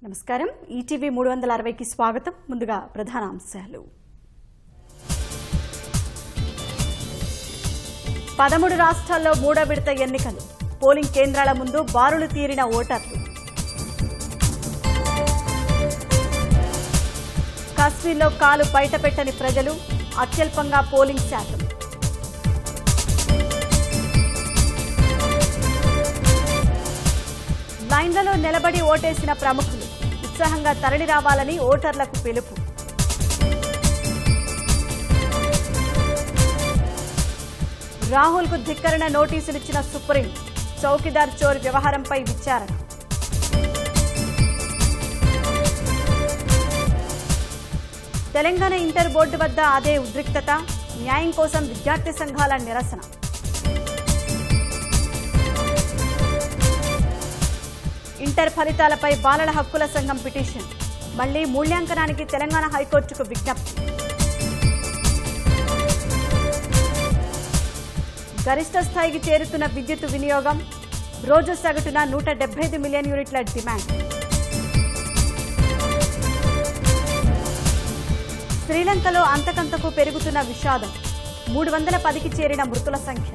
నమస్కారం ఈటీవీ 360కి స్వాగతం. ముందుగా ప్రధాన అంశాలు. 13 రాష్ట్రాల్లో మూడో విడత ఎన్నికలు. పోలింగ్ కేంద్రాల ముందు బారులు తీరిన ఓటర్లు. కాశ్మీర్లో కాలు బయటపెట్టని ప్రజలు. అత్యల్పంగా పోలింగ్ శాతం. లైన్లలో నిలబడి ఓటేసిన ప్రముఖులు. ఉత్సాహంగా తరలి రావాలని ఓటర్లకు పిలుపు. రాహుల్కు ధిక్కరణ నోటీసులిచ్చిన సుప్రీం. చౌకీదార్ చోర్ వ్యవహారంపై విచారణ. తెలంగాణ ఇంటర్ బోర్డు వద్ద అదే ఉద్రిక్తత. న్యాయం కోసం విద్యార్థి సంఘాల నిరసన. ఇంటర్ ఫలితాలపై బాలల హక్కుల సంఘం పిటిషన్. మళ్లీ మూల్యాంకనానికి తెలంగాణ హైకోర్టుకు విజ్ఞప్తి. గరిష్ట స్థాయికి చేరుతున్న విద్యుత్ వినియోగం. రోజు సగటున 175 మిలియన్ యూనిట్ల డిమాండ్. శ్రీలంకలో అంతకంతకు పెరుగుతున్న విషాదం. 310కి చేరిన మృతుల సంఖ్య.